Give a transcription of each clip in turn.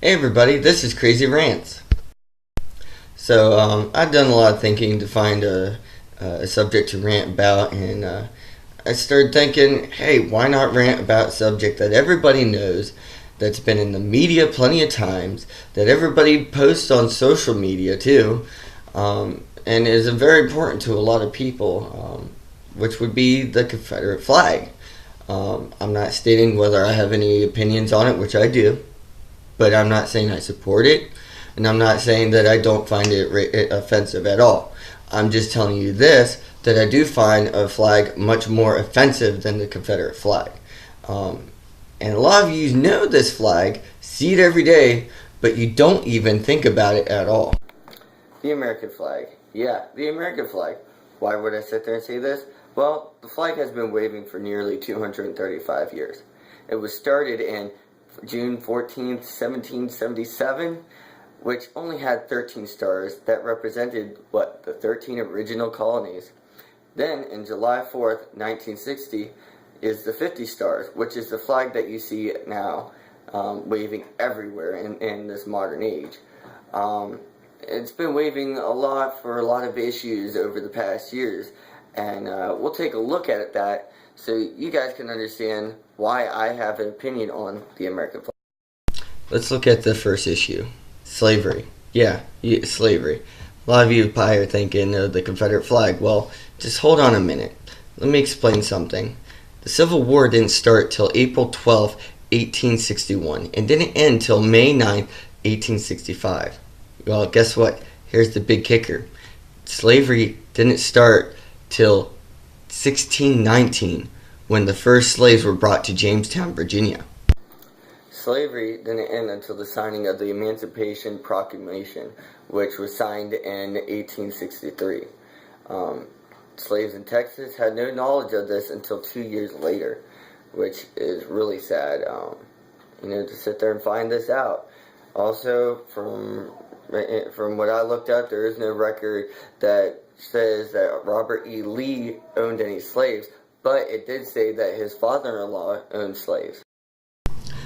Hey everybody, this is Krazy Rants. I've done a lot of thinking to find a subject to rant about, and I started thinking, hey, why not rant about a subject that everybody knows, that's been in the media plenty of times, that everybody posts on social media too, and is very important to a lot of people, which would be the Confederate flag. I'm not stating whether I have any opinions on it, which I do, but I'm not saying I support it, and I'm not saying that I don't find it offensive at all. I'm just telling you this, that I do find a flag much more offensive than the Confederate flag. And a lot of you know this flag, see it every day, but you don't even think about it at all. The American flag. Yeah, the American flag. Why would I sit there and say this? Well, the flag has been waving for nearly 235 years. It was started in June 14th, 1777, which only had 13 stars that represented, the 13 original colonies. Then, in July 4th, 1960, is the 50 stars, which is the flag that you see now waving everywhere in this modern age. It's been waving a lot for a lot of issues over the past years, and we'll take a look at that so you guys can understand why I have an opinion on the American flag. Let's look at the first issue. Slavery. Yeah, slavery. A lot of you probably are thinking of the Confederate flag. Well, just hold on a minute. Let me explain something. The Civil War didn't start till April 12, 1861, and didn't end till May 9, 1865. Well, guess what? Here's the big kicker. Slavery didn't start till 1619, when the first slaves were brought to Jamestown, Virginia. Slavery didn't end until the signing of the Emancipation Proclamation, which was signed in 1863. Slaves in Texas had no knowledge of this until 2 years later, which is really sad, to sit there and find this out. Also, from what I looked up, there is no record that says that Robert E. Lee owned any slaves, but it did say that his father-in-law owned slaves.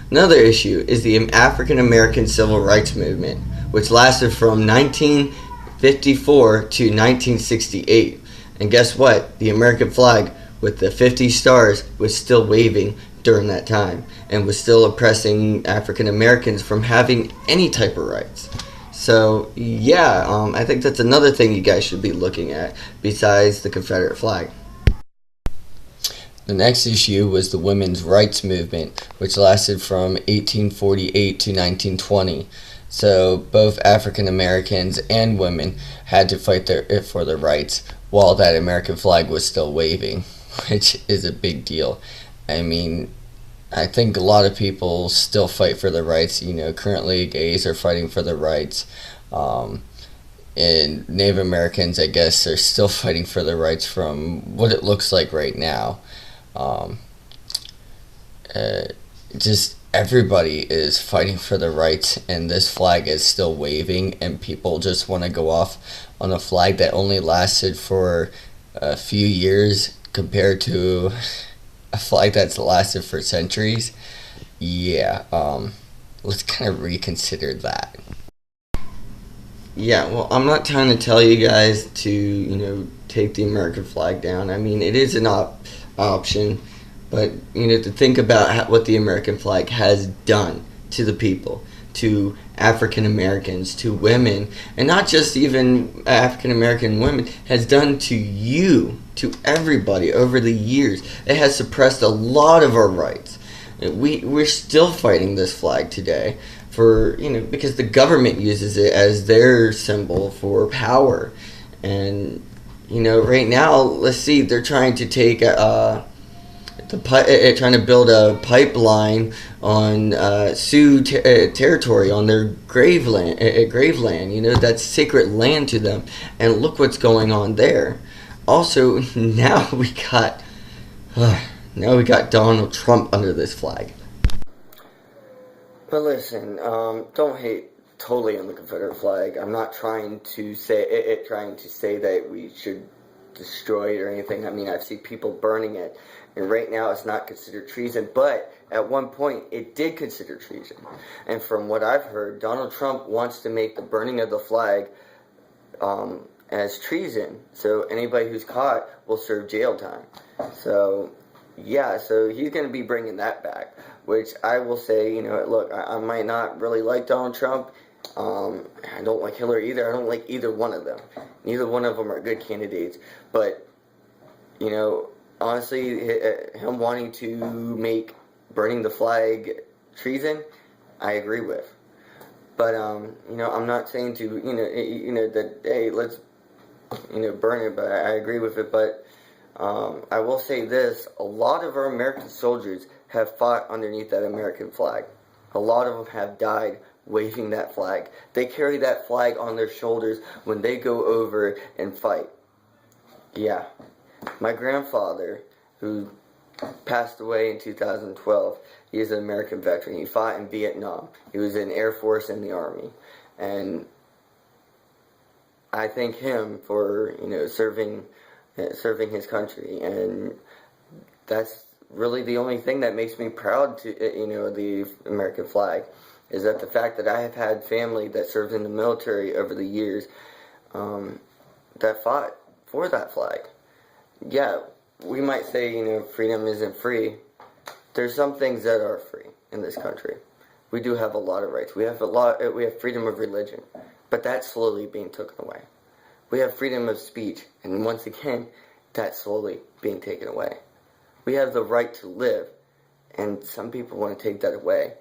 Another issue is the African American Civil Rights Movement, which lasted from 1954 to 1968. And guess what? The American flag with the 50 stars was still waving during that time and was still oppressing African Americans from having any type of rights. So, yeah, I think that's another thing you guys should be looking at besides the Confederate flag. The next issue was the women's rights movement, which lasted from 1848 to 1920. So both African Americans and women had to fight for their rights while that American flag was still waving, which is a big deal. I mean, I think a lot of people still fight for their rights. Currently gays are fighting for their rights. And Native Americans, I guess, are still fighting for their rights from what it looks like right now. Just everybody is fighting for their rights, and this flag is still waving, and people just want to go off on a flag that only lasted for a few years compared to a flag that's lasted for centuries. Yeah, let's kind of reconsider that. Yeah, well, I'm not trying to tell you guys to, take the American flag down. I mean, it is an option, but, to think about what the American flag has done to the people, to African Americans, to women, and not just even African American women, has done to you, to everybody over the years. It has suppressed a lot of our rights. We're still fighting this flag today because the government uses it as their symbol for power. And, right now, let's see, they're trying to take trying to build a pipeline on Sioux territory, on their graveland. That's sacred land to them. And look what's going on there. Also, now we got Donald Trump under this flag. But listen, don't hate totally on the Confederate flag. I'm not trying to say that we should destroy it or anything. I mean, I've seen people burning it, And right now it's not considered treason, but at one point it did consider treason. And from what I've heard, Donald Trump wants to make the burning of the flag as treason. So anybody who's caught will serve jail time. So yeah, so he's going to be bringing that back, which I will say, look, I might not really like Donald Trump. I don't like Hillary either. I don't like either one of them. Neither one of them are good candidates. But, honestly, him wanting to make burning the flag treason, I agree with. But, I'm not saying to, that, hey, let's, burn it, but I agree with it. But I will say this, a lot of our American soldiers have fought underneath that American flag. A lot of them have died waving that flag. They carry that flag on their shoulders when they go over and fight. Yeah. My grandfather, who passed away in 2012, he is an American veteran. He fought in Vietnam. He was in Air Force and the Army. And I thank him for, serving his country. And that's really the only thing that makes me proud to, the American flag, is that the fact that I have had family that served in the military over the years that fought for that flag. Yeah, we might say, freedom isn't free. There's some things that are free in this country. We do have a lot of rights. We have freedom of religion, but that's slowly being taken away. We have freedom of speech, and once again, that's slowly being taken away. We have the right to live, and some people want to take that away,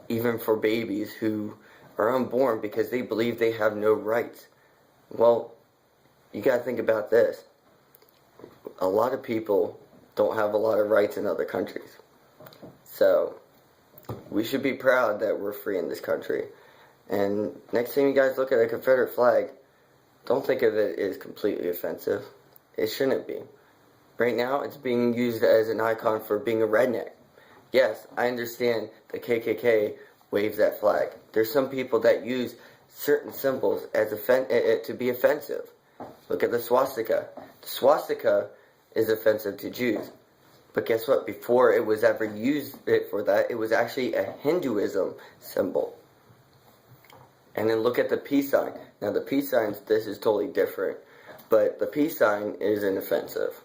even for babies who are unborn because they believe they have no rights. Well, you got to think about this. A lot of people don't have a lot of rights in other countries. So, we should be proud that we're free in this country. And next time you guys look at a Confederate flag, don't think of it as completely offensive. It shouldn't be. Right now, it's being used as an icon for being a redneck. Yes, I understand the KKK waves that flag. There's some people that use certain symbols as to be offensive. Look at the swastika. The swastika is offensive to Jews. But guess what? Before it was ever used for that, it was actually a Hinduism symbol. And then look at the peace sign. Now the peace sign, this is totally different. But the peace sign isn't offensive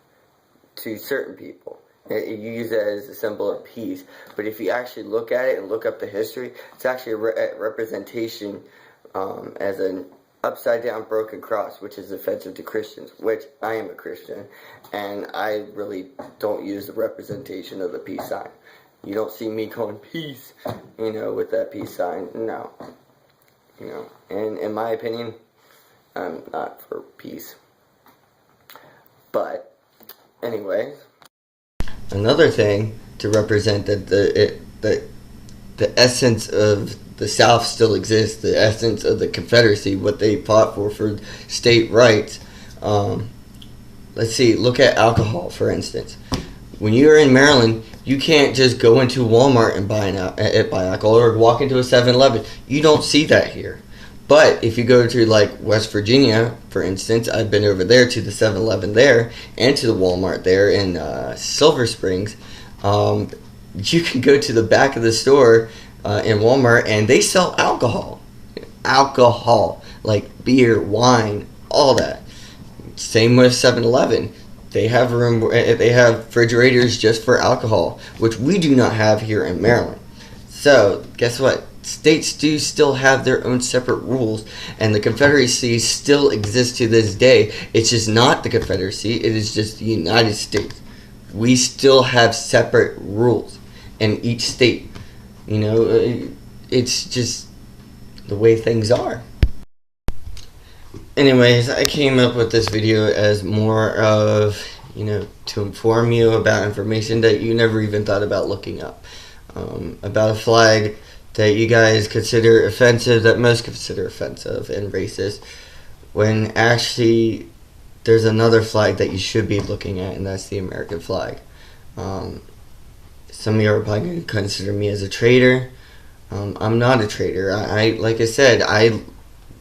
to certain people. You use it as a symbol of peace. But if you actually look at it and look up the history, it's actually a representation as an upside down broken cross, which is offensive to Christians, which I am a Christian, and I really don't use the representation of the peace sign. You don't see me going peace, with that peace sign. No. And in my opinion, I'm not for peace. But anyways, another thing to represent that the essence of the South still exists, the essence of the Confederacy, what they fought for state rights. Let's see, look at alcohol, for instance. When you're in Maryland, you can't just go into Walmart and buy alcohol or walk into a 7-Eleven. You don't see that here. But if you go to like West Virginia, for instance, I've been over there to the 7-Eleven there and to the Walmart there in Silver Springs. You can go to the back of the store in Walmart and they sell alcohol. Alcohol, like beer, wine, all that. Same with 7-Eleven. They have refrigerators just for alcohol, which we do not have here in Maryland. So, guess what? States do still have their own separate rules, and the Confederacy still exists to this day. It's just not the Confederacy, it is just the United States. We still have separate rules in each state. It's just the way things are. Anyways, I came up with this video as more of, to inform you about information that you never even thought about looking up. About a flag that you guys consider offensive, that most consider offensive and racist, when actually there's another flag that you should be looking at, and that's the American flag. Some of you are probably going to consider me as a traitor. I'm not a traitor. Like I said,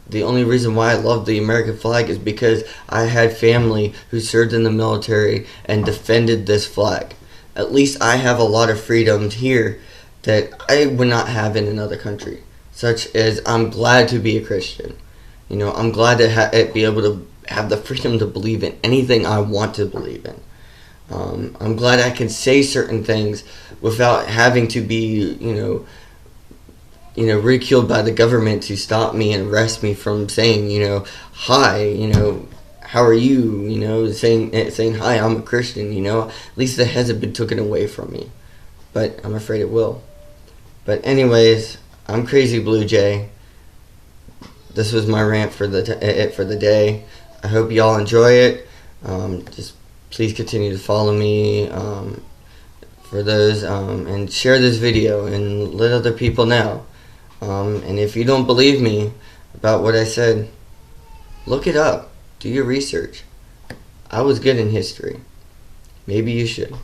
the only reason why I love the American flag is because I had family who served in the military and defended this flag. at least I have a lot of freedoms here that I would not have in another country. Such as, I'm glad to be a Christian. You know, I'm glad to be able to have the freedom to believe in anything I want to believe in. I'm glad I can say certain things without having to be, ridiculed by the government to stop me and arrest me from saying, hi, how are you, saying hi, I'm a Christian, at least that hasn't been taken away from me, but I'm afraid it will. But anyways, I'm Krazy BlueJay. This was my rant for the day. I hope y'all enjoy it. Just please continue to follow me for those, and share this video and let other people know. And if you don't believe me about what I said, look it up. Do your research. I was good in history. Maybe you should.